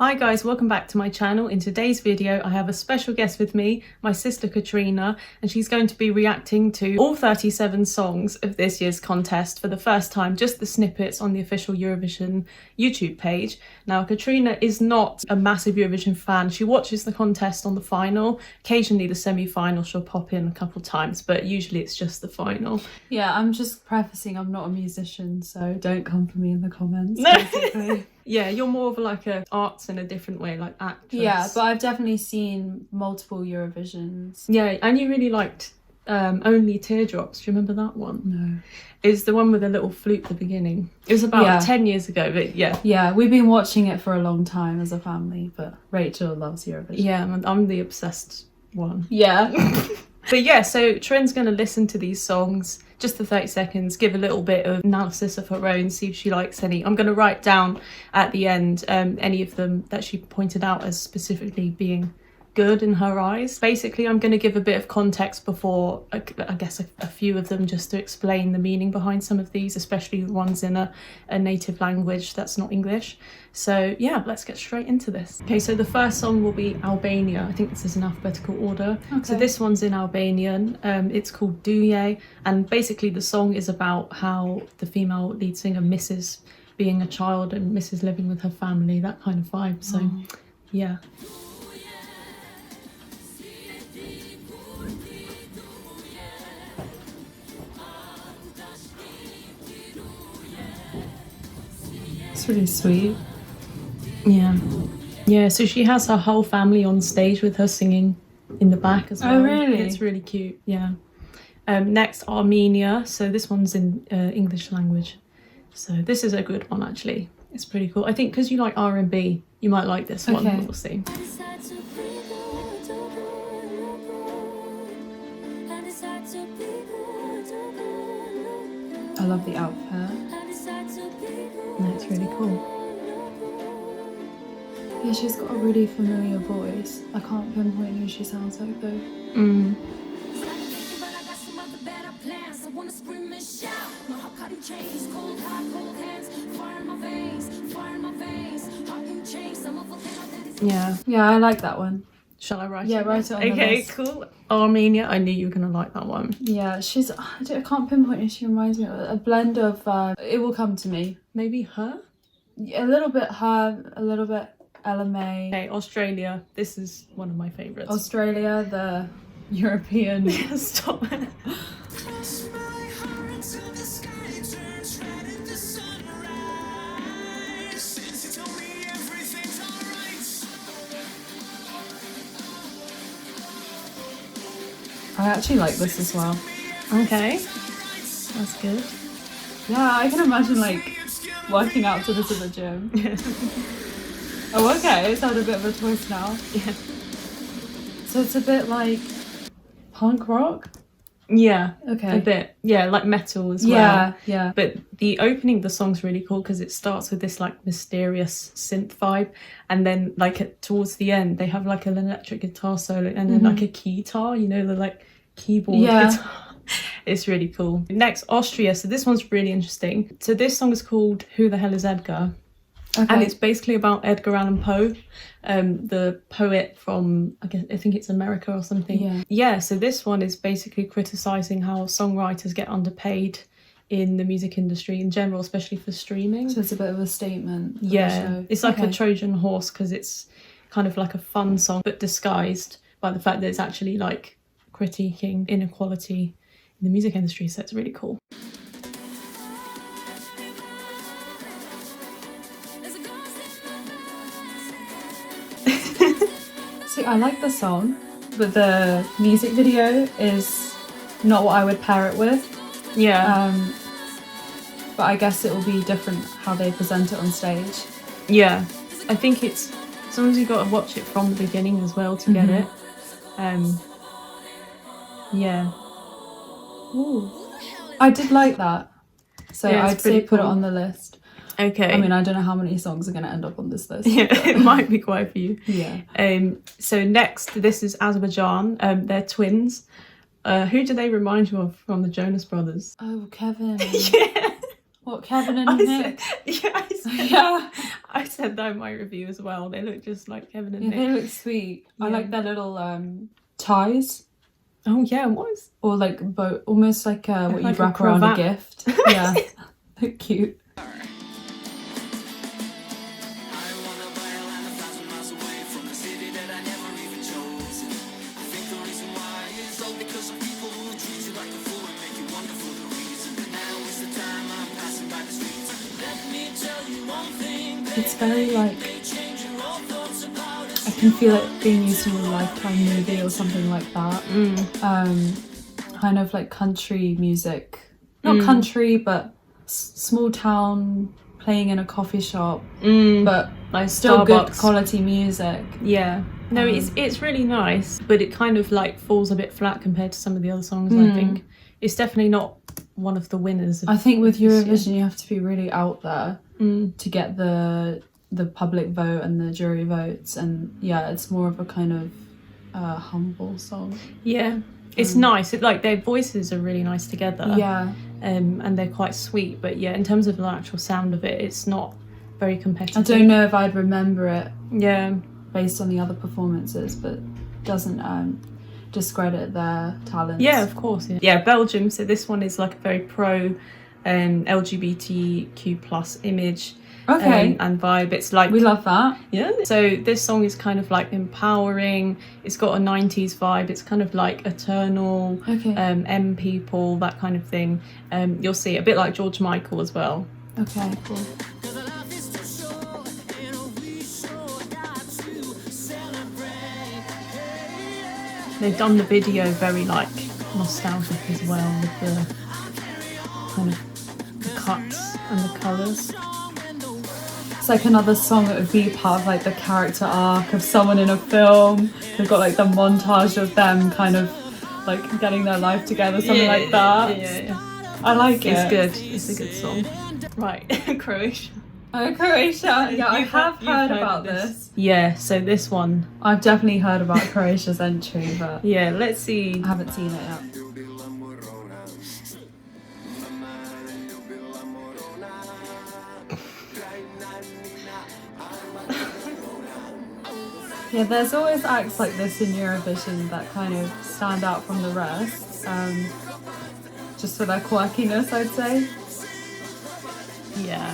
Hi guys, welcome back to my channel. In today's video I have a special guest with me, my sister Katrina, and she's going to be reacting to all 37 songs of this year's contest for the first time, just the snippets on the official Eurovision YouTube page. Now Katrina is not a massive Eurovision fan. She watches the contest on the final, occasionally the semi-final she'll pop in a couple times, but usually it's just the final. Yeah, I'm just prefacing I'm not a musician, so don't come for me in the comments, basically. Yeah, you're more of like a arts in a different way, like actress. Yeah, but I've definitely seen multiple Eurovisions. Yeah, and you really liked Only Teardrops. Do you remember that one? No. It's the one with the little flute at the beginning. It was about 10 years ago, but yeah. Yeah, we've been watching it for a long time as a family, but Rachel loves Eurovision. Yeah, I'm the obsessed one. Yeah. But yeah, so Trin's going to listen to these songs just for 30 seconds, give a little bit of analysis of her own, see if she likes any. I'm going to write down at the end any of them that she pointed out as specifically being good in her eyes. Basically, I'm going to give a bit of context before, I guess, a few of them, just to explain the meaning behind some of these, especially the ones in a native language that's not English. So yeah, let's get straight into this. Okay, so the first song will be Albania. I think this is in alphabetical order. Okay. So this one's in Albanian. It's called Duje, and basically the song is about how the female lead singer misses being a child and misses living with her family, that kind of vibe. So yeah. It's really sweet. Yeah, so she has her whole family on stage with her singing in the back as well. Oh really? It's really cute. Yeah. Next, Armenia. So this one's in English language, so this is a good one actually. It's pretty cool. I think because you like R&B, you might like this one. Okay. We'll see. I love the outfit. That's really cool. Yeah, she's got a really familiar voice. I can't pinpoint who she sounds like though. Yeah, I like that one. Shall I write it? Yeah, write it on the Okay, list. cool. Armenia. I knew you were gonna like that one. Yeah, I can't pinpoint who she reminds me of. A blend of, it will come to me. Maybe her? A little bit her, a little bit Ella May. Okay, Australia. This is one of my favourites. Australia, the European. Stop it. I actually like this as well. Okay, that's good. Yeah, I can imagine like working out to this in the gym. Oh, okay, it's had a bit of a twist now. Yeah. So it's a bit like punk rock? Yeah. Okay. A bit. Yeah, like metal as well. Yeah, yeah. But the opening of the song's really cool because it starts with this like mysterious synth vibe, and then like towards the end they have like an electric guitar solo and then like a keytar, you know, the like keyboard guitar. It's really cool. Next, Austria. So this one's really interesting. So this song is called Who the Hell is Edgar? Okay. And it's basically about Edgar Allan Poe, the poet from, I think it's America or something. Yeah, so this one is basically criticising how songwriters get underpaid in the music industry in general, especially for streaming. So it's a bit of a statement. Yeah, it's like a Trojan horse because it's kind of like a fun song, but disguised by the fact that it's actually like critiquing inequality in the music industry, so it's really cool. See, I like the song, but the music video is not what I would pair it with. Yeah. But I guess it will be different how they present it on stage. Yeah, I think it's sometimes you got to watch it from the beginning as well to get it. Yeah. Ooh. I did like that, so yeah, I'd say put it cool on the list. Okay. I mean, I don't know how many songs are going to end up on this list. Yeah, it might be quite a few. Yeah. So next, this is Azerbaijan. They're twins. Who do they remind you of from the Jonas Brothers? Oh, Kevin. Yeah. What, Kevin and I Nick? said, Yeah. I said that in my review as well. They look just like Kevin and Yeah, Nick. they look sweet. Yeah. I like their little ties. Oh yeah, what is? Or like almost like what Like you'd a wrap around a cravat. gift. Yeah. They're cute. It's very like, I can feel it being used in a Lifetime movie or something like that. Kind of like country music, not country, but small town, playing in a coffee shop, but Like still Starbucks. good quality music. Yeah. No, it's really nice, but it kind of like falls a bit flat compared to some of the other songs. I think it's definitely not one of the winners. I think with this year. Eurovision you have to be really out there to get the public vote and the jury votes, and yeah, it's more of a kind of humble song. Yeah, it's nice. Like their voices are really nice together. Yeah. And they're quite sweet. But yeah, in terms of the actual sound of it, it's not very competitive. I don't know if I'd remember it Yeah. based on the other performances, but doesn't discredit their talents. Yeah, of course. Yeah, Belgium. So this one is like a very pro LGBTQ plus image. Okay. And vibe. It's like, We love that. yeah. So this song is kind of like empowering. It's got a 90s vibe. It's kind of like Eternal, Okay. M People, that kind of thing. You'll see a bit like George Michael as well. Okay, cool. They've done the video very like nostalgic as well, with the kind of the cuts and the colours. It's like another song that would be part of like the character arc of someone in a film. They've got like the montage of them kind of like getting their life together, something like that. Yeah. I like it. It's good. It's a good song. Right, Croatia. Oh, Croatia. Yeah, I You've have heard of about this. Yeah, so this one. I've definitely heard about Croatia's entry, but Yeah, let's see. I haven't seen it yet. Yeah, there's always acts like this in Eurovision that kind of stand out from the rest, just for their quirkiness, I'd say. Yeah.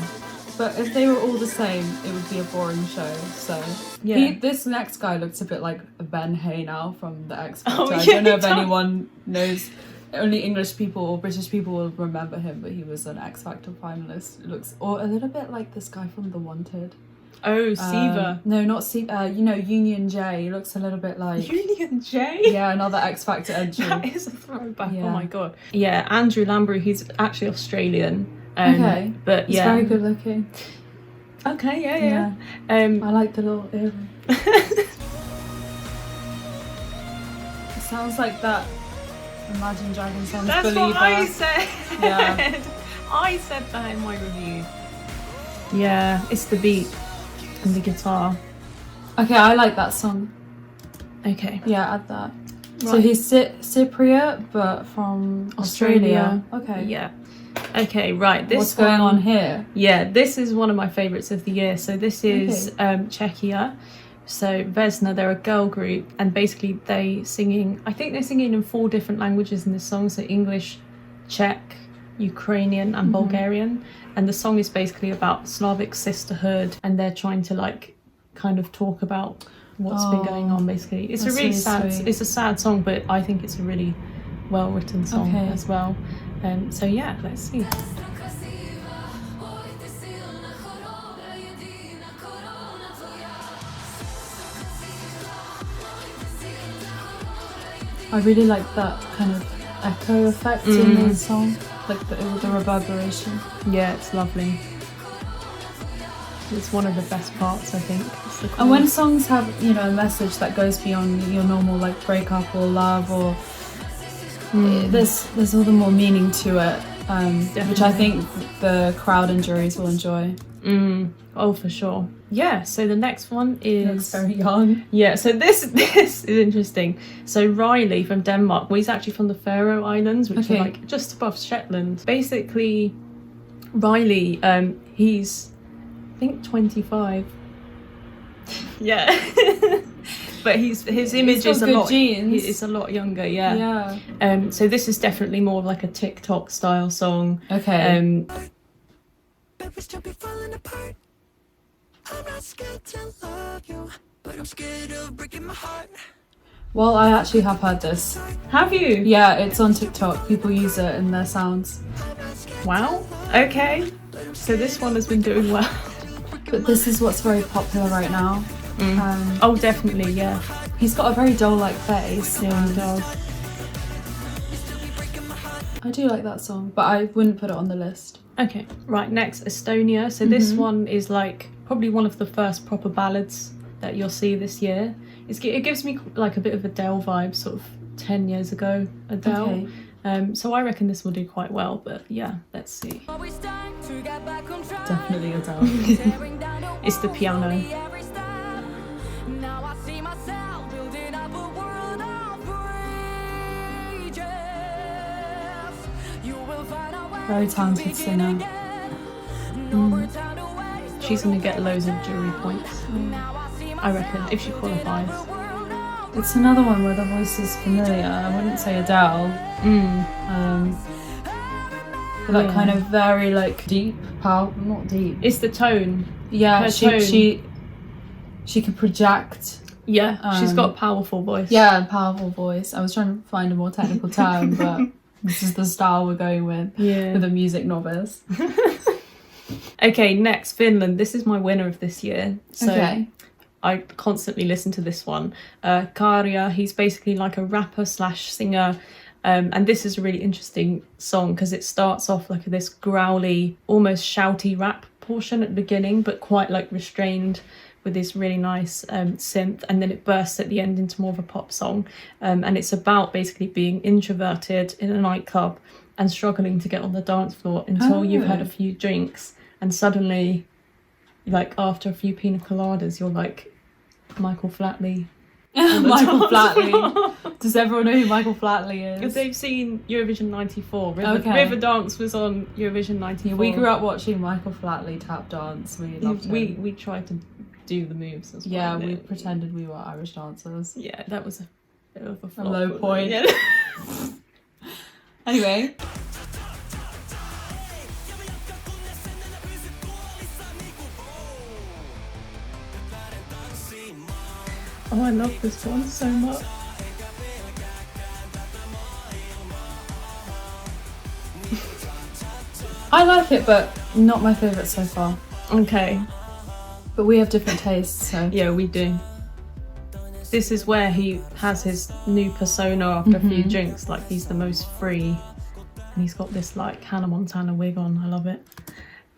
But if they were all the same, it would be a boring show. So Yeah. this next guy looks a bit like Ben Hay now from the X Factor. Oh, I yeah, don't know he if does. anyone knows. Only English people or British people will remember him, but he was an X Factor finalist. It looks or a little bit like this guy from The Wanted. Oh, Siva. No, not Siva. You know, Union J. He looks a little bit like Union J? yeah, another X Factor entry. That is a throwback. Yeah. Oh my god. Yeah, Andrew Lambrou, he's actually Australian. Okay. But He's yeah. very good looking. Okay, yeah. I like the little earring. It sounds like that Imagine Dragons song That's Believer. what I said. Yeah. I said that in my review. Yeah, it's the beat and the guitar. Okay, I like that song. Okay. Yeah, add that. So Right. he's Cypriot, but from Australia. Okay. Yeah. Okay, right. This What's going one- on here? Yeah, this is one of my favourites of the year. So this is Czechia. So Vesna, they're a girl group, and basically I think they're singing in 4 different languages in this song. So English, Czech, Ukrainian and Bulgarian. And the song is basically about Slavic sisterhood, and they're trying to like kind of talk about what's been going on basically. It's a that's really really sad sweet. it's a sad song, but I think it's a really well written song Okay. as well. So yeah, let's see. I really like that kind of echo effect in the song, like the reverberation. Yeah, it's lovely. It's one of the best parts, I think. It's the And when chorus. songs have, you know, a message that goes beyond your normal like breakup or love or there's all the more meaning to it, which I think the crowd and juries will enjoy. Oh, for sure. Yeah, so the next one He looks is... very young. Yeah, so this is interesting. So Reiley from Denmark, well, he's actually from the Faroe Islands, which Okay. are like just above Shetland. Basically, Reiley, he's I think 25. Yeah. But his image is a lot genes. It's a lot younger, yeah. So this is definitely more of like a TikTok style song. Okay. Baby, still be falling apart. I'm not scared to love you, but I'm scared of breaking my heart. Well, I actually have heard this. Have you? Yeah, it's on TikTok. People use it in their sounds. Wow. Okay. So this one has been doing well. But this is what's very popular right now. Oh, definitely, yeah. He's got a very doll-like face. Yeah, he does. I do like that song, but I wouldn't put it on the list. Okay, right, next, Estonia. So this one is like probably one of the first proper ballads that you'll see this year. It gives me like a bit of Adele vibe, sort of 10 years ago Adele. Okay. So I reckon this will do quite well, but yeah, let's see. Definitely Adele. It's the piano. Very talented singer. She's gonna get loads of jury points, I reckon, if she qualifies. It's another one where the voice is familiar. I wouldn't say Adele. But that kind of very like deep, not deep. It's the tone. Yeah, Her she tone. she can project. Yeah, she's got a powerful voice. Yeah, powerful voice. I was trying to find a more technical term, but this is the style we're going with. Yeah. With a music novice. Okay, next, Finland. This is my winner of this year. So Okay. I constantly listen to this one. Käärijä, he's basically like a rapper slash singer. And this is a really interesting song because it starts off like this growly, almost shouty rap portion at the beginning, but quite like restrained with this really nice synth, and then it bursts at the end into more of a pop song. And it's about basically being introverted in a nightclub and struggling to get on the dance floor until you've had a few drinks, and suddenly, like after a few pina coladas, you're like Michael Flatley. Michael Flatley. Does everyone know who Michael Flatley is? Because they've seen Eurovision 94. Okay. Riverdance was on Eurovision 94. Yeah, we grew up watching Michael Flatley tap dance. We loved him. We tried to do the moves as well. Yeah, we pretended we were Irish dancers. Yeah, that was a bit of a flop, low wasn't it? point. Yeah. Anyway. Oh, I love this one so much. I like it, but not my favourite so far. Okay. But we have different tastes, so... Yeah, we do. This is where he has his new persona after a few drinks. Like, he's the most free. And he's got this, like, Hannah Montana wig on. I love it.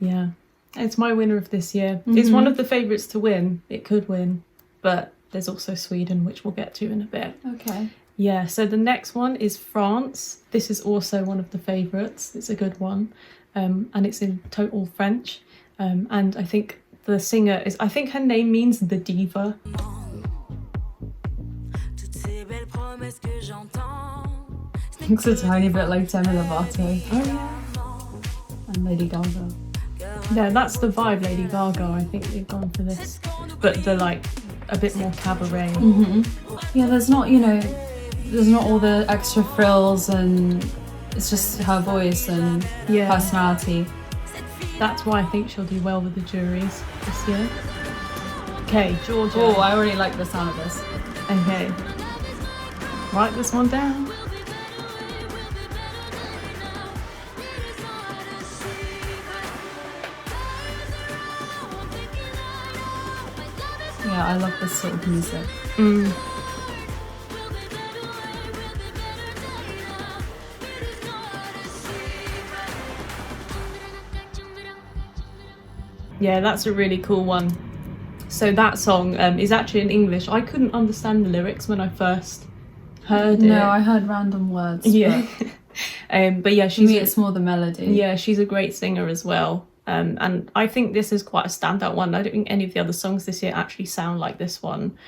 Yeah. It's my winner of this year. It's one of the favourites to win. It could win. But there's also Sweden, which we'll get to in a bit. Okay. Yeah, so the next one is France. This is also one of the favourites. It's a good one. And it's in total French. And I think the singer is... I think her name means the diva. Looks a tiny bit like Demi Lovato. Oh, yeah. And Lady Gaga. Yeah, that's the vibe, Lady Gaga. I think they've gone for this. But the, like, a bit more cabaret. Yeah, there's not, you know... There's not all the extra frills and... It's just her voice and personality. That's why I think she'll do well with the juries this year. Okay, Georgia. Oh, I already like the sound of this. Okay. Write this one down. Yeah, I love this sort of music. Yeah, that's a really cool one. So that song is actually in English. I couldn't understand the lyrics when I first heard it. No, I heard random words. Yeah. But yeah, For me, it's more the melody. Yeah, she's a great singer as well. And I think this is quite a standout one. I don't think any of the other songs this year actually sound like this one.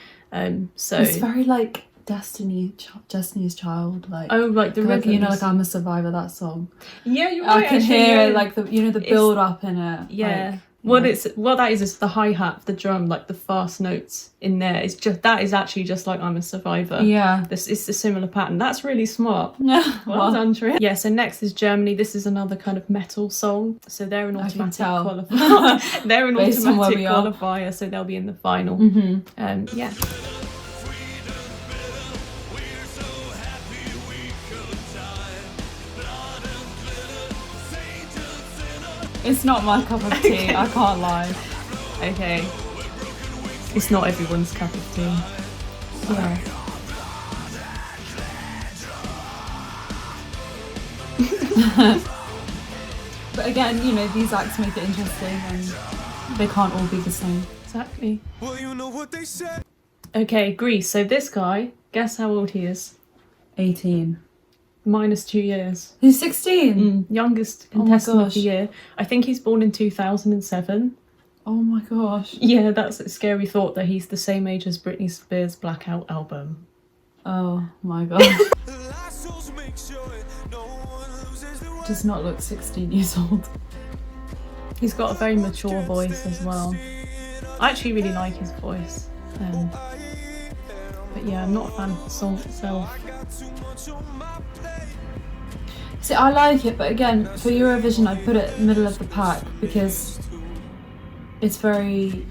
So it's very like Destiny's Child, like Oh, like the like, you know, rhythms. like I'm a Survivor, that song. Yeah, you're I right. can actually, hear yeah. like the build up in it. Yeah. like, What yeah. it's what that is the hi-hat, the drum, like the fast notes in there. It's just that is actually just like I'm a Survivor. Yeah. This it's a similar pattern. That's really smart. Well, Well done, Trin. Yeah, so next is Germany. This is another kind of metal song. So they're an I can automatic tell. qualifier. They're an Based on where automatic we are. qualifier, so they'll be in the final. Yeah. It's not my cup of tea, I can't lie. Okay. It's not everyone's cup of tea. Yeah. But again, you know, these acts make it interesting and they can't all be the same. Exactly. Well, you know what they said. Okay, Greece. So this guy, guess how old he is? 18. Minus 2 years. He's 16? Youngest Oh my contestant of gosh. the year. I think he's born in 2007. Oh my gosh. Yeah, that's a scary thought that he's the same age as Britney Spears' Blackout album. Oh my gosh. Lassos make sure no one loses the Does not look 16 years old. He's got a very mature voice as well. I actually really like his voice. But yeah, I'm not a fan of the song itself. See, I like it, but again, for Eurovision, I'd put it middle of the pack because it's very...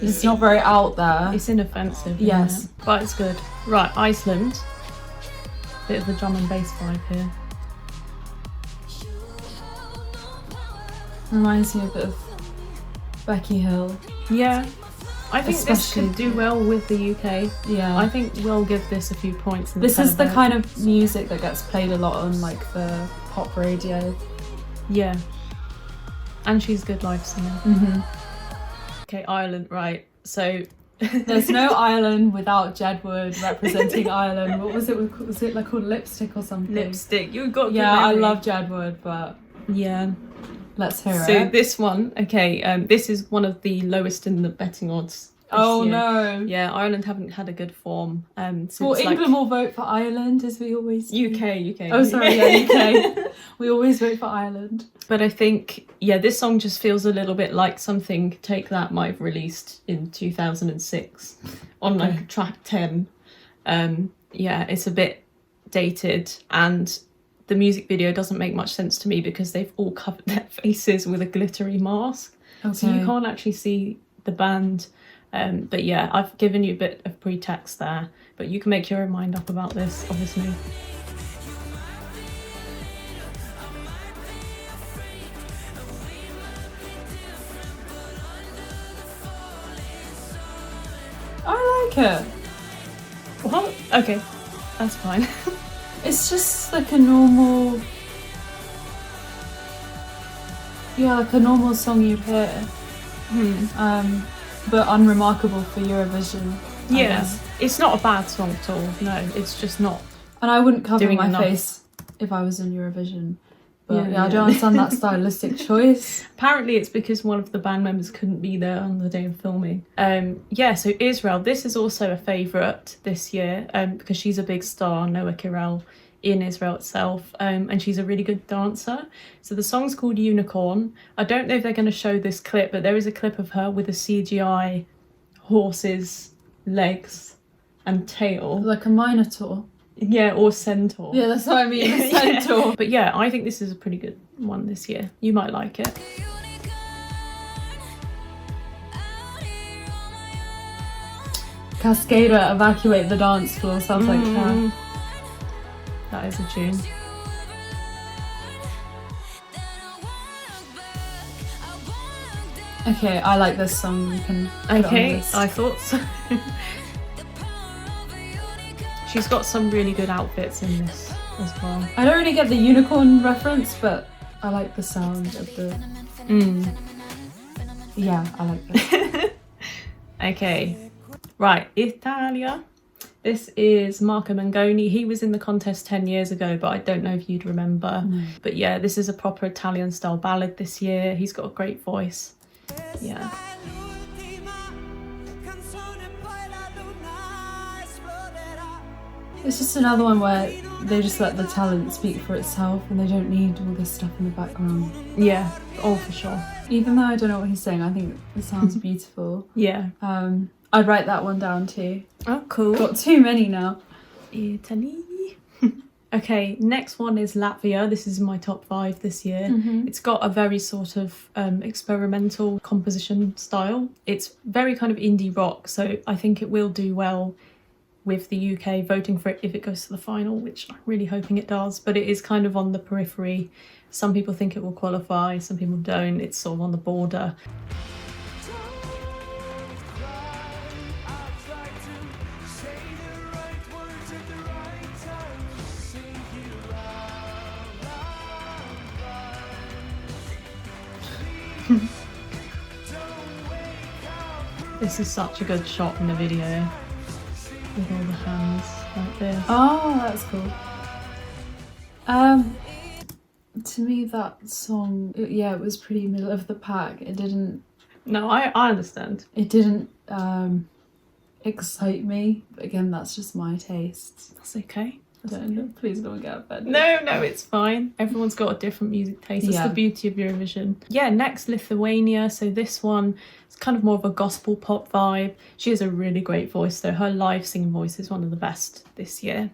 It's not very out there. It's inoffensive. isn't Yes. it? But it's good. Right, Iceland. Bit of a drum and bass vibe here. Reminds me a bit of Becky Hill. Yeah. I think this Especially- could do well with the UK. Yeah. I think we'll give this a few points. In This is the televote. kind of music that gets played a lot on like the pop radio. Yeah. And she's a good live singer. Mm-hmm. Okay, Ireland, right. So There's no Ireland without Jedward representing Ireland. What was it? Was it like called Lipstick or something? lipstick. You've got good Yeah, I memory. love Jedward, but Yeah. let's hear So it. this one, okay, this is one of the lowest in the betting odds. this Oh year. no. Yeah, Ireland haven't had a good form since Well, like England will vote for Ireland as we always do. UK. Oh, sorry, yeah, UK. We always vote for Ireland. But I think, yeah, this song just feels a little bit like something Take That might have released in 2006 on Okay. like track 10. Yeah, it's a bit dated and the music video doesn't make much sense to me because they've all covered their faces with a glittery mask. So you can't actually see the band. But yeah, I've given you a bit of pretext there, but you can make your own mind up about this, obviously. I like it. What? Okay, that's fine. It's just like a normal... Yeah, like a normal song you'd hear. But unremarkable for Eurovision. I Yeah, guess. it's not a bad song at all. No, it's just not. And I wouldn't cover Doing my enough. face if I was in Eurovision. But Yeah, yeah, I yeah. don't understand that stylistic choice. Apparently, it's because one of the band members couldn't be there on the day of filming. Yeah, so Israel, this is also a favourite this year because she's a big star, Noah Kirel, in Israel itself, and she's a really good dancer. So the song's called Unicorn. I don't know if they're going to show this clip, but there is a clip of her with a CGI horse's legs and tail. Like a minotaur. Yeah, or centaur. Yeah, that's what I mean. A Yeah. centaur. But yeah, I think this is a pretty good one this year. You might like it. Cascada, evacuate the dance floor, sounds like her. That is a tune. Okay, I like this song. You can put it on Okay, this. I thought so. She's got some really good outfits in this as well. I don't really get the unicorn reference, but I like the sound of the... Yeah, I like that. Okay, right, Italia. This is Marco Mangoni. He was in the contest 10 years ago, but I don't know if you'd remember. But yeah, this is a proper Italian style ballad this year. He's got a great voice. Yeah. It's just another one where they just let the talent speak for itself and they don't need all this stuff in the background. Yeah, oh for sure. Even though I don't know what he's saying, I think it sounds beautiful. Yeah. I'd write that one down too. Oh, cool. Got too many now. Italy. Okay, next one is Latvia. This is in my top 5 this year. It's got a very sort of experimental composition style. It's very kind of indie rock, so I think it will do well with the UK voting for it if it goes to the final, which I'm really hoping it does, but it is kind of on the periphery. Some people think it will qualify, some people don't. It's sort of on the border. This is such a good shot in the video with all the hands like this. Oh, that's cool. To me, that song, it was pretty middle of the pack. It didn't. No, I understand. It didn't excite me. But again, that's just my taste. That's okay. Please don't get offended. No, it's fine. Everyone's got a different music taste. That's the beauty of Eurovision. Yeah, next, Lithuania. So this one is kind of more of a gospel pop vibe. She has a really great voice though. Her live singing voice is one of the best this year.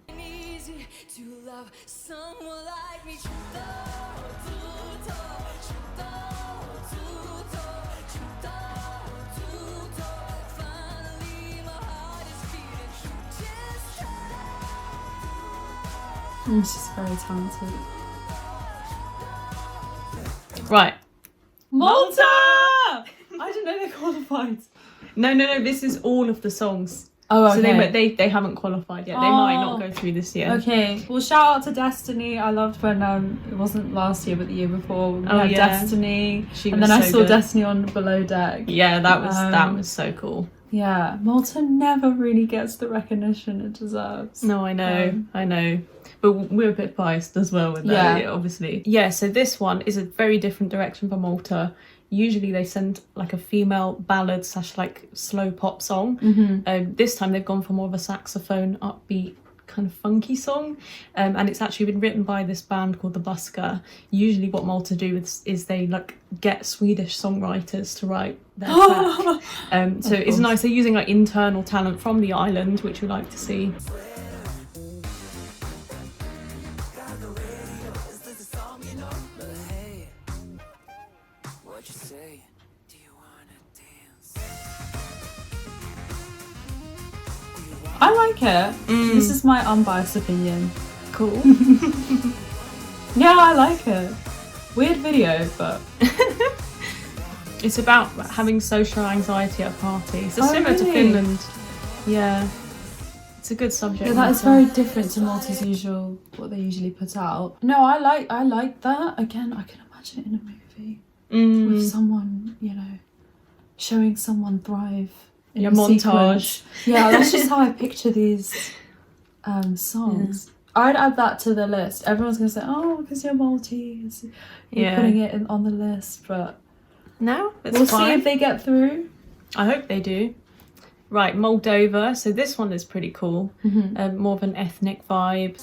She's very talented. Right. Malta! I didn't know they qualified. No. This is all of the songs. Oh, okay. So they haven't qualified yet. They might not go through this year. Okay. Well, shout out to Destiny. I loved when it wasn't last year, but the year before. We had Destiny, and then I saw Destiny on Below Deck. Yeah, that was so cool. Yeah, Malta never really gets the recognition it deserves. No, I know. But we're a bit biased as well with that, obviously. Yeah, so this one is a very different direction for Malta. Usually they send like a female ballad / like slow pop song. This time they've gone for more of a saxophone, upbeat, kind of funky song. And it's actually been written by this band called The Busker. Usually what Malta do is they like get Swedish songwriters to write their track. So it's nice. They're using like internal talent from the island, which we like to see. I like it. This is my unbiased opinion. Cool. Yeah, I like it. Weird video, but it's about having social anxiety at parties. It's similar to really? Finland. Yeah. It's a good subject. Yeah, that is very different to Malta's usual, what they usually put out. No, I like that. Again, I can imagine it in a movie with someone, showing someone thrive in a montage. Yeah, that's just how I picture these songs. I'd add that to the list. Everyone's gonna say, "Oh, because you're Maltese, you're putting it on the list," but no, we'll see if they get through. I hope they do. Right, Moldova. So this one is pretty cool. More of an ethnic vibe.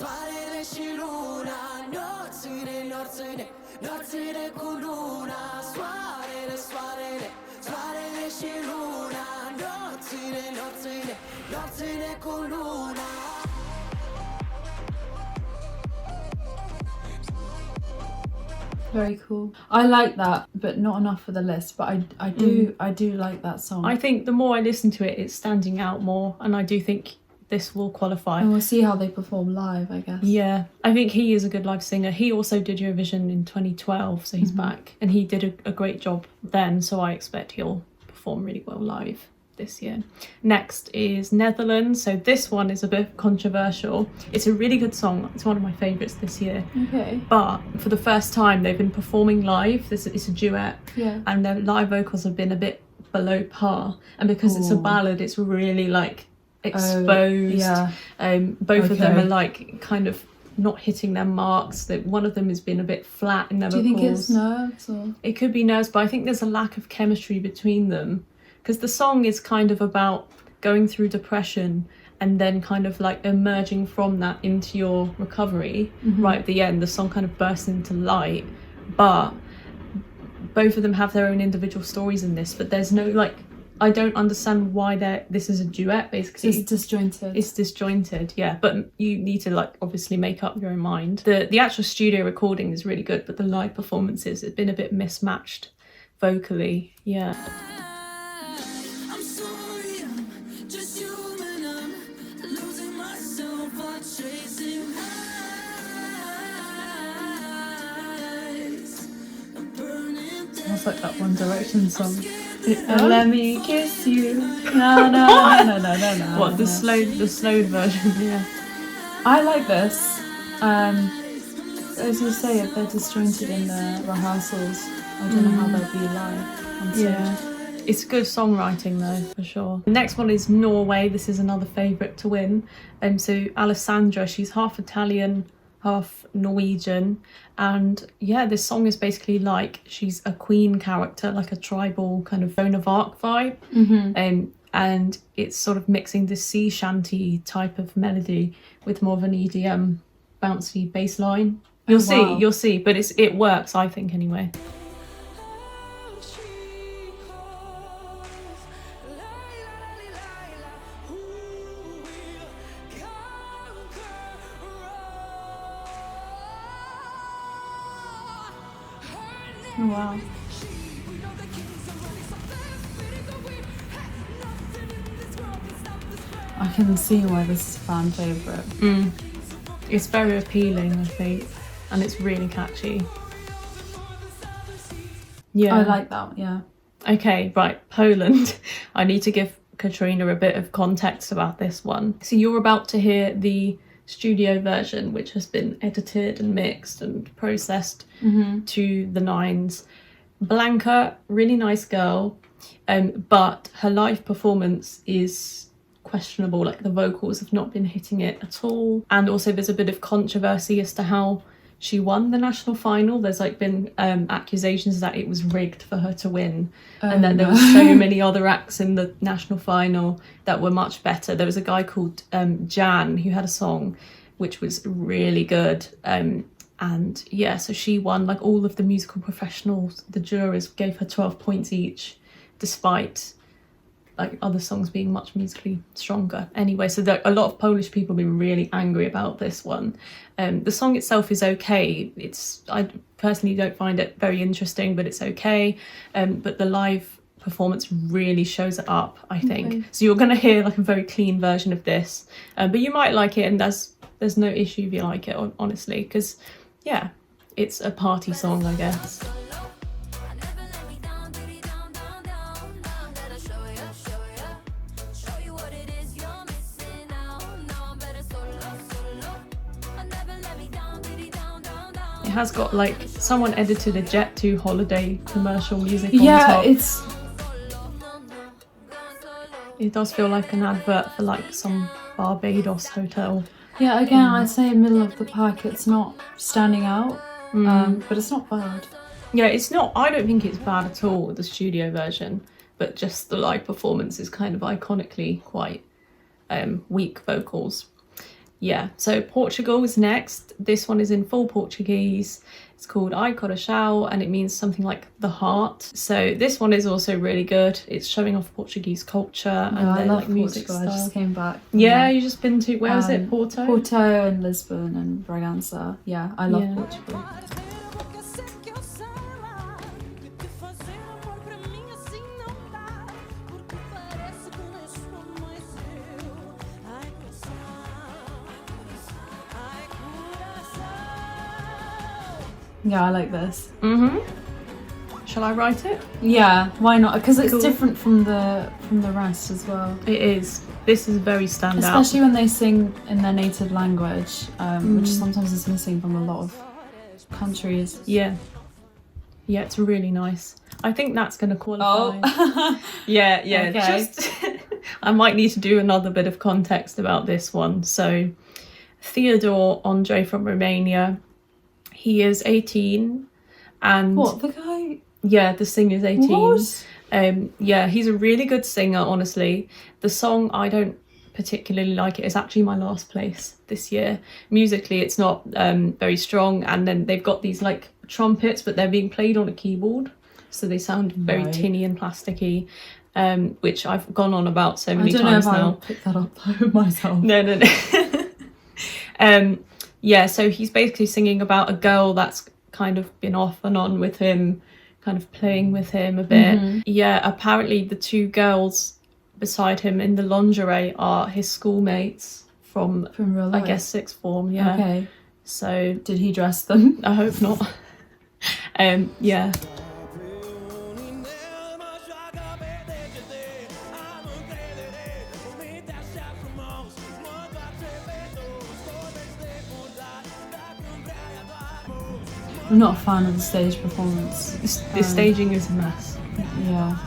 Very cool. I like that, but not enough for the list. But I do like that song. I think the more I listen to it, it's standing out more, and I do think this will qualify. And we'll see how they perform live, I guess. Yeah, I think he is a good live singer. He also did Eurovision in 2012, so he's back, and he did a great job then. So I expect he'll perform really well live this year. Next is Netherlands. So this one is a bit controversial. It's a really good song. It's one of my favourites this year. Okay. But for the first time, they've been performing live. It's a duet. Yeah. And their live vocals have been a bit below par. And because it's a ballad, it's really like exposed. Both of them are like kind of not hitting their marks. That one of them has been a bit flat in their vocals. Do you think it's nerves or? It could be nerves, but I think there's a lack of chemistry between them. Because the song is kind of about going through depression and then kind of like emerging from that into your recovery. Right at the end, the song kind of bursts into light, but both of them have their own individual stories in this, but there's no like, I don't understand why this is a duet, basically. It's disjointed. It's disjointed, yeah. But you need to like obviously make up your own mind. The actual studio recording is really good, but the live performances have been a bit mismatched vocally, yeah. I'm sorry, I'm just human. I'm losing myself while chasing highs. I'm burning down. It's like that One Direction song. Let me kiss you. No. What, the slow version? Yeah. I like this. As you say, if they're disjointed in the rehearsals, I don't know how they'll be live on stage. Yeah. It's good songwriting though, for sure. The next one is Norway. This is another favourite to win. So Alessandra, she's half Italian, half Norwegian. And yeah, this song is basically like she's a queen character, like a tribal kind of Joan of Arc vibe. And it's sort of mixing this sea shanty type of melody with more of an EDM bouncy bass line. You'll see, but it works, I think, anyway. Oh, wow. I can see why this is a fan favourite. It's very appealing, I think, and it's really catchy. Yeah. I like that, yeah. Okay, right, Poland. I need to give Katrina a bit of context about this one. So you're about to hear the studio version, which has been edited and mixed and processed to the nines. Blanca, really nice girl, but her live performance is questionable. Like the vocals have not been hitting it at all, and also there's a bit of controversy as to how she won the national final. There's like been accusations that it was rigged for her to win, and then there were so many other acts in the national final that were much better. There was a guy called Jan who had a song which was really good, and yeah, so she won. Like all of the musical professionals, the jurors gave her 12 points each, despite like other songs being much musically stronger. Anyway, so a lot of Polish people have been really angry about this one. The song itself is okay. I personally don't find it very interesting, but it's okay. But the live performance really shows it up, I think. Okay. So you're going to hear like a very clean version of this, but you might like it, and there's no issue if you like it, honestly, because yeah, it's a party song, I guess. It has got like someone edited a Jet2 holiday commercial music on top. It does feel like an advert for like some Barbados hotel. Yeah, again, I'd say middle of the pack. It's not standing out, but it's not bad. Yeah, it's not. I don't think it's bad at all, the studio version, but just the live performance is kind of iconically quite weak vocals. Yeah, so Portugal is next. This one is in full Portuguese. It's called Ai Coração, and it means something like the heart. So this one is also really good. It's showing off Portuguese culture and their like music style. I just came back. Yeah, you just been to, where was it? Porto? Porto and Lisbon and Bragança. Yeah, I love Portugal. Yeah, I like this. Shall I write it? Yeah, why not? Because it's different from the rest as well. It is. This is very standout. Especially when they sing in their native language, which sometimes is missing from a lot of countries. Yeah. Yeah, it's really nice. I think that's going to qualify. Oh. yeah. Okay. Just I might need to do another bit of context about this one. So Theodore Andre from Romania, he is 18, and what, the guy? Yeah, the singer's 18. What? Yeah, he's a really good singer, honestly. The song I don't particularly like it. It's actually my last place this year. Musically, it's not very strong, and then they've got these like trumpets, but they're being played on a keyboard, so they sound very tinny and plasticky, which I've gone on about so many times now. I don't know if I'll pick that up myself. No. Yeah, so he's basically singing about a girl that's kind of been off and on with him, kind of playing with him a bit. Yeah, apparently the two girls beside him in the lingerie are his schoolmates from real life? I guess sixth form. Yeah. Okay. So did he dress them? I hope not. Yeah. I'm not a fan of the stage performance. The staging is a mess. Yeah.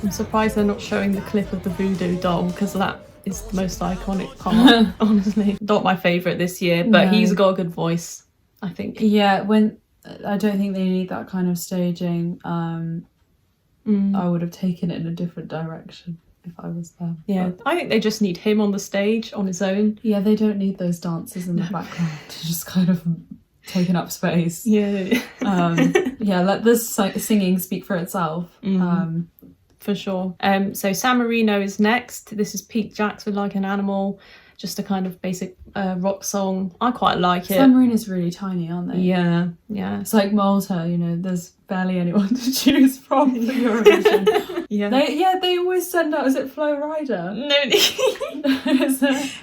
I'm surprised they're not showing the clip of the voodoo doll, because that is the most iconic part, honestly. Not my favourite this year, but he's got a good voice, I think. Yeah, I don't think they need that kind of staging. I would have taken it in a different direction if I was them. Yeah, but I think they just need him on the stage on his own. Yeah, they don't need those dancers in the background to just kind of taking up space. Yeah. Yeah, let this singing speak for itself. For sure. So San Marino is next. This is Pete Jacks with Like an Animal, just a kind of basic rock song. I quite like it. San Marino's really tiny, aren't they? Yeah. It's like Malta, you know, there's barely anyone to choose from for Eurovision. Yeah. They always send out, is it Flo Rida? No,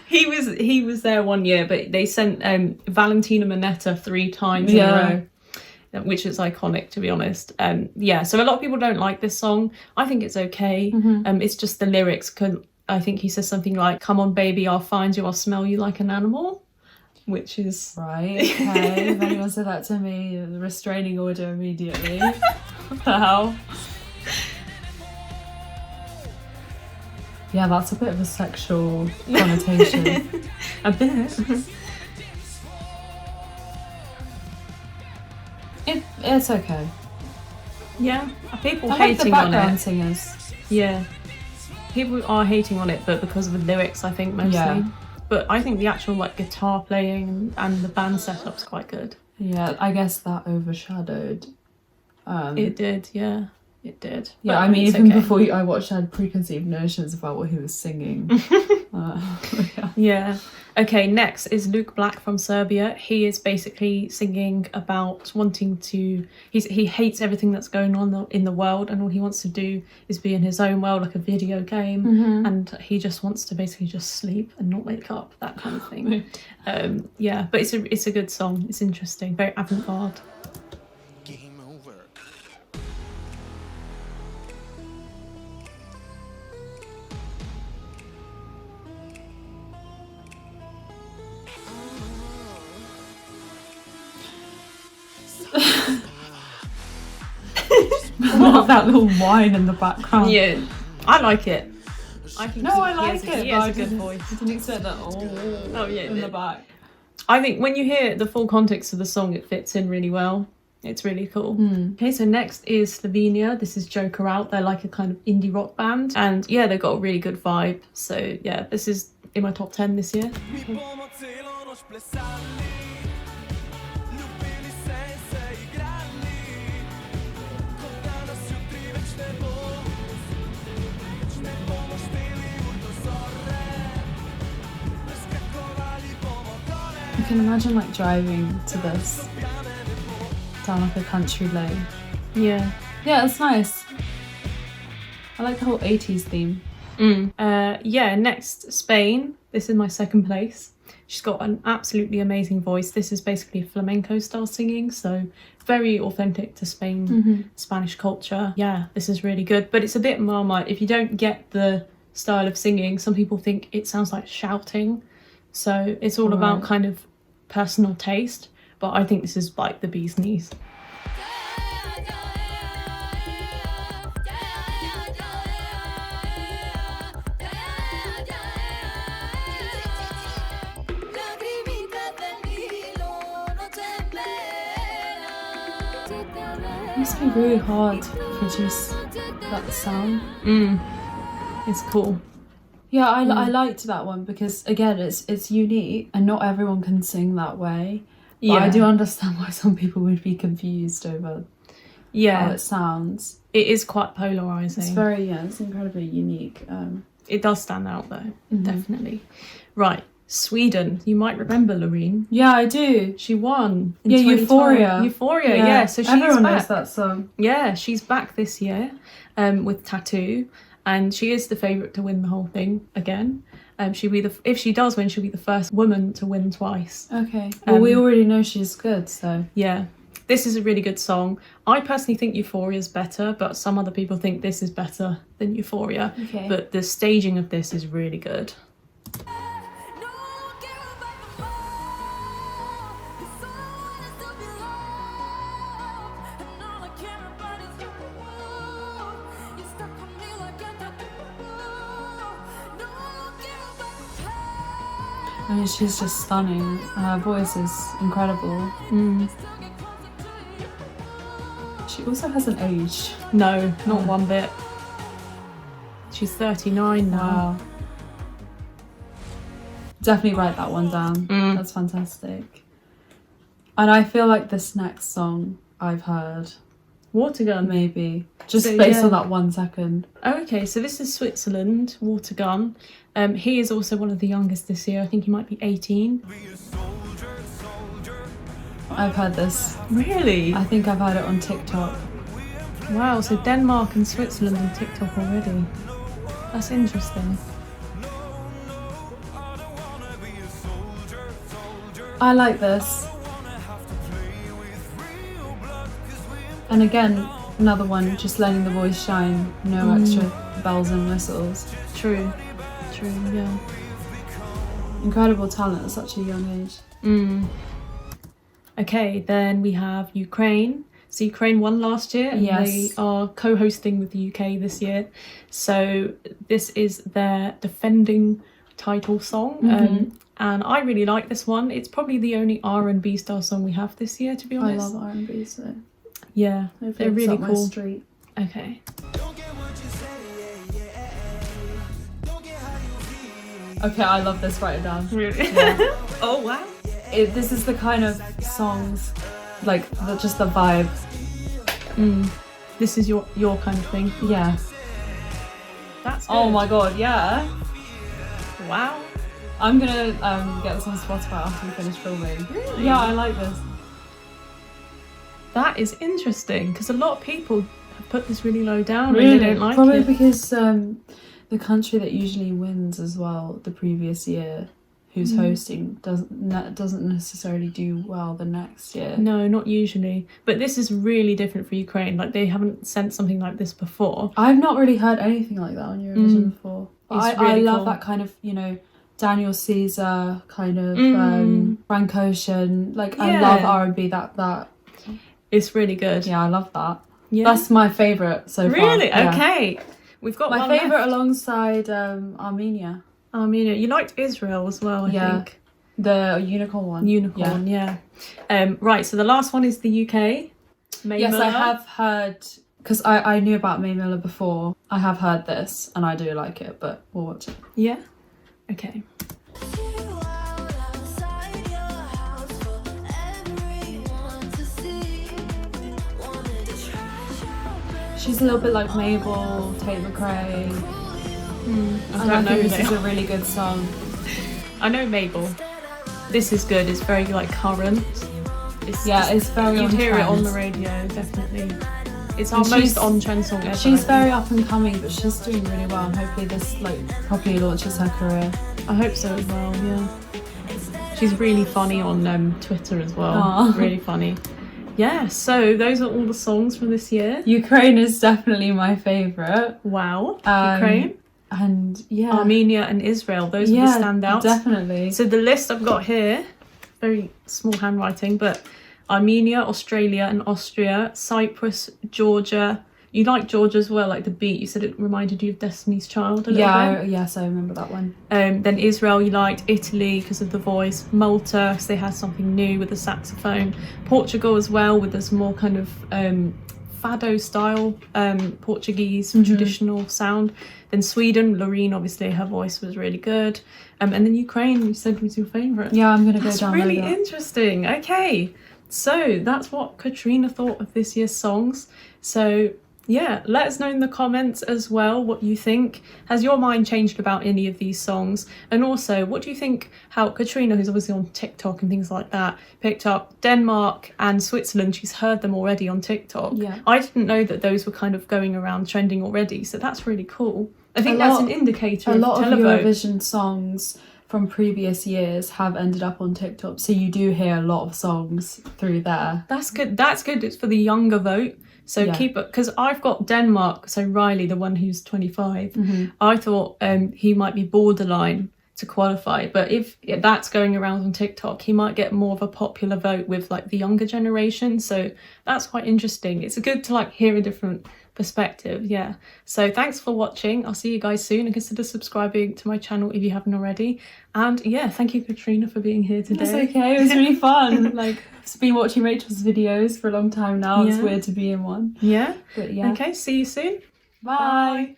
he was there one year, but they sent Valentina Monetta 3 times in a row, which is iconic, to be honest. So a lot of people don't like this song. I think it's okay. It's just the lyrics. I think he says something like, "Come on, baby, I'll find you, I'll smell you like an animal," which is... Right, okay. If anyone said that to me, the restraining order immediately. What the hell? Yeah, that's a bit of a sexual connotation. A bit. It's okay. Yeah, people I like hating the background on it. singers. Yeah, people are hating on it, but because of the lyrics, I think mostly. Yeah. But I think the actual like guitar playing and the band setup's quite good. Yeah, I guess that overshadowed. It did, yeah. It did. Yeah, But I mean, it's even okay. before I watched, I had preconceived notions about what he was singing. Yeah. Okay, next is Luke Black from Serbia. He is basically singing about wanting to... He hates everything that's going on in the world, and all he wants to do is be in his own world, like a video game, and he just wants to basically just sleep and not wake up, that kind of thing. Yeah, but it's a good song. It's interesting, very avant-garde. Not that little whine in the background. Yeah, I like it. I think I like it. He has a good voice. I didn't expect that. In the back. I think when you hear the full context of the song, it fits in really well. It's really cool. Okay, so next is Slovenia. This is Joker Out. They're like a kind of indie rock band, and yeah, they've got a really good vibe. So yeah, this is in my top 10 this year. I can imagine like driving to this down like a country lane. Yeah. Yeah, it's nice. I like the whole 80s theme. Yeah, next, Spain. This is my second place. She's got an absolutely amazing voice. This is basically flamenco style singing, so very authentic to Spain, Spanish culture. Yeah, this is really good, but it's a bit Marmite. If you don't get the style of singing, some people think it sounds like shouting. So it's all about kind of personal taste, but I think this is like the bee's knees. It must be really hard to produce that sound. It's cool. Yeah, I liked that one because again, it's unique and not everyone can sing that way. But I do understand why some people would be confused over how it sounds. It is quite polarizing. It's very it's incredibly unique. It does stand out though, definitely. Right, Sweden. You might remember Loreen. Yeah, I do. She won. In Euphoria. Euphoria, yeah. So she's everyone back. knows that song. Yeah, she's back this year with Tattoo, and she is the favourite to win the whole thing again. She'll be if she does win, she'll be the first woman to win twice. Okay. Well, we already know she's good, so yeah. This is a really good song. I personally think Euphoria is better, but some other people think this is better than Euphoria. Okay. But the staging of this is really good. I mean, she's just stunning. Her voice is incredible. She also hasn't aged. No, not one bit. She's 39 now. Wow. Definitely write that one down. That's fantastic. And I feel like this next song I've heard. Watergun. Maybe. Just based on that 1 second. Okay, so this is Switzerland, Watergun. He is also one of the youngest this year. I think he might be 18. I've heard this. Really? I think I've heard it on TikTok. Wow, so Denmark and Switzerland on TikTok already. That's interesting. I like this. And again, another one, just letting the voice shine. No extra bells and whistles. True, yeah. Incredible talent at such a young age. Okay, then we have Ukraine. So Ukraine won last year and they are co-hosting with the UK this year. So this is their defending title song. And I really like this one. It's probably the only R&B style song we have this year, to be honest. I love R&B, so yeah, they're really cool. cool. Street. Okay. Okay, I love this. Write it down. Really? Yeah. Oh wow. This is the kind of songs, like just the vibe. This is your kind of thing. Yeah. That's good. Oh my god, yeah. Wow. I'm gonna get this on Spotify after we finish filming. Really? Yeah, I like this. That is interesting because a lot of people have put this really low down Really? and they don't like Probably it. because the country that usually wins as well the previous year, who's hosting, doesn't necessarily do well the next year. No, not usually. But this is really different for Ukraine. Like they haven't sent something like this before. I've not really heard anything like that on Eurovision before. But It's I really love cool. that kind of, Daniel Caesar kind of Frank Ocean. Like I love R&B that. It's really good. Yeah, I love that. Yeah. That's my favourite so far. Really? Yeah. Okay. We've got My one favourite left. alongside Armenia. Armenia. You liked Israel as well, I think. The unicorn one. Unicorn, yeah. Right, so the last one is the UK. May Yes, Miller. I have heard, because I knew about May Miller before. I have heard this and I do like it, but we'll watch it. Yeah? Okay. She's a little bit like Mabel, Tate McRae. I don't know who this they is are. a really good song. I know Mabel. This is good. It's very like current. It's very You'd on hear it on trend. the radio, definitely. It's our And most she's- on-trend song ever. She's very up and coming, but she's doing really well, and hopefully this properly launches her career. I hope so as well, yeah. She's really funny on Twitter as well. Aw. Really funny. Yeah, so those are all the songs from this year. Ukraine is definitely my favourite. Wow. Um, Ukraine, And yeah. Armenia and Israel. Those are the standouts. Definitely. So the list I've got here, very small handwriting, but Armenia, Australia and Austria, Cyprus, Georgia. You like Georgia as well, like the beat. You said it reminded you of Destiny's Child a little bit. Yes, I remember that one. Then Israel you liked, Italy because of the voice, Malta because they had something new with the saxophone, Portugal as well with this more kind of fado style Portuguese traditional sound. Then Sweden, Loreen, obviously her voice was really good. And then Ukraine, you said was your favourite. Yeah, I'm gonna go That's down really that. interesting. Okay, so that's what Katrina thought of this year's songs. So yeah, let us know in the comments as well what you think. Has your mind changed about any of these songs? And also, what do you think how Katrina, who's obviously on TikTok and things like that, picked up Denmark and Switzerland? She's heard them already on TikTok. Yeah. I didn't know that those were kind of going around trending already, so that's really cool. I think that's an indicator A lot of televote. Eurovision songs from previous years have ended up on TikTok, so you do hear a lot of songs through there. That's good. That's good. It's for the younger vote. So Yeah. keep it, because I've got Denmark. So Reiley, the one who's 25, Mm-hmm. I thought he might be borderline to qualify. But if that's going around on TikTok, he might get more of a popular vote with like the younger generation. So that's quite interesting. It's good to like hear a different perspective. Yeah. So thanks for watching. I'll see you guys soon, and consider subscribing to my channel if you haven't already. And yeah, thank you, Katrina, for being here today. It's okay, it was really fun. Like, I've been watching Rachel's videos for a long time now. It's Yeah. weird to be in one. Yeah. But yeah. Okay. See you soon. Bye.